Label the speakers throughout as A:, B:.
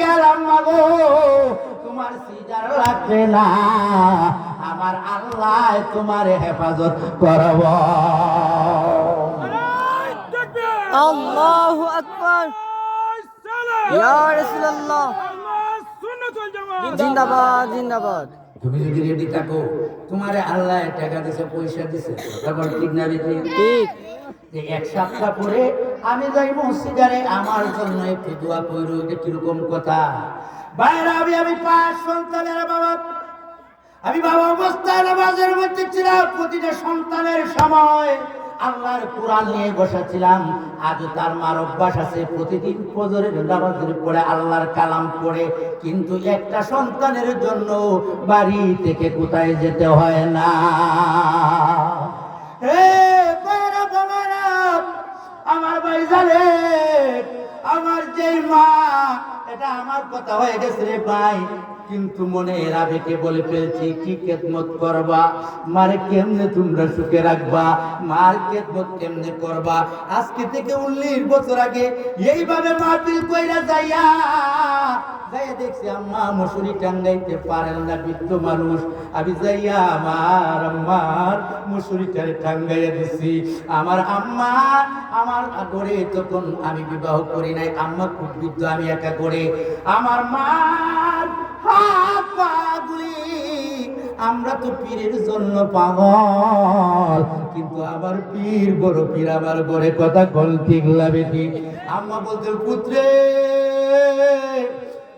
A: গেলাম মাগো, তোমার সিজার লাগবে না, আমার আল্লাহ তোমার হেফাজত করব।
B: আল্লাহু আকবার, ইয়া রাসূলুল্লাহ, জিন্দাবাদ জিন্দাবাদ।
A: তুমি যদি রেডি থাকো, তোমারে আল্লাহ টাকা দিছে, পয়সা দিছে, তখন ঠিক না বেশি?
B: ঠিক।
A: যে এক সপ্তাহ পরে আমি যাই মসজিদে, আমার জন্য একটু দোয়া করো। এটা কিরকম কথা? বাইরে আমি 5 সন্তানের বাবা, আমি বাবা অবস্থায় নামাজের মধ্যে ছিলাম। প্রতিটা সন্তানের সময় আল্লাহর কোরআন নিয়ে বসেছিলাম। আজ তার মার অভ্যাস আছে প্রতিদিন ফজরের নামাজের পরে আল্লাহর কালাম পড়ে, কিন্তু একটা সন্তানের জন্য বাড়ি থেকে কোথায় যেতে হয় না। আমার ভাই জানে, আমার যে মা, এটা আমার কথা হয়ে গেছে রে ভাই, কিন্তু মনে আবেগে বলে ফেলছি, কি খেদমত করবা, মারে কেমনে তোমরা সুখে রাখবা, মার খেদমত কেমনে করবা। আজকে থেকে 19 বছর আগে এইভাবে মাহফিল কইরা যাইয়া দেখছি আম্মা মশুরি টাঙ্গাইতে পারেন না, বৃদ্ধ মানুষ। আমি যাইয়া আমার মশুরিটারে টাঙ্গাইয়া দিছি। আমার আম্মা আমার ঘরে, তখন আমি বিবাহ করি নাই, আম্মা খুব বৃদ্ধ, আমি একা করে আমার মা হাত পাগুলি। আমরা তো পীরের জন্য পাগল, কিন্তু আমার পীর বড় পীর আমার ঘরে কথা কল ঠিক লাগবে। আম্মা বলতেন, পুত্রে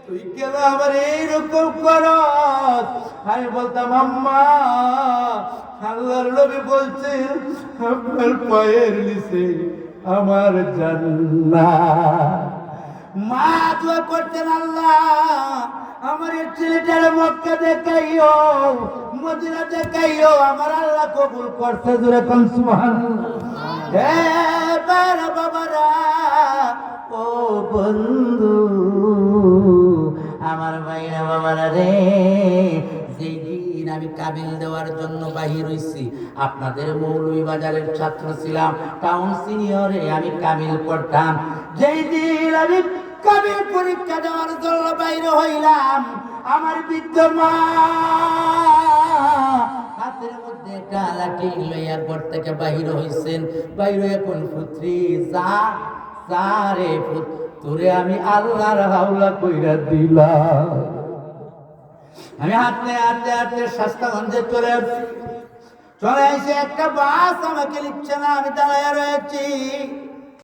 A: তুই কেন আমার এইরকম করস? আমি বলতাম, আম্মা আল্লাহর নবী বলছেন আপনার পায়ের নিচে আমার জান্নাত। মা দোয়া করতেন, আল্লাহ আমার এই ছেলেটার মক্কা দেখাইও, মদিনা দেখাইও। আমার আল্লাহ কবুল করছে, জোরে কোন সুবহানাল্লাহ। হে বাবারা, ও বন্ধু, আমার ভাইরা বাবারা রে, যেই দিন আমি কাবিল দেওয়ার জন্য বাহির হইছি, আপনাদের মৌলভীবাজারের ছাত্র ছিলাম, টাউন সিনিয়রে আমি কাবিল পড়তাম। যেই দিন আমি কাবিল পরীক্ষা দেওয়ার জন্য বাইরে হইলাম, আমার বৃদ্ধ মা হাতের মধ্যে একটা লাঠি লইয়া ঘর থেকে বাহির হইছেন। বাইরে এখন পুত্রী যা রে তোরে আমি আল্লাহর হাওলা কইরা দিলাম। আমি হাঁটতে হাঁটতে হাঁটতে শাস্তাগঞ্জে চলে আসি। একটা বাস আমাকে লিখছে না, আমি দাঁড়াইয়া রয়েছি।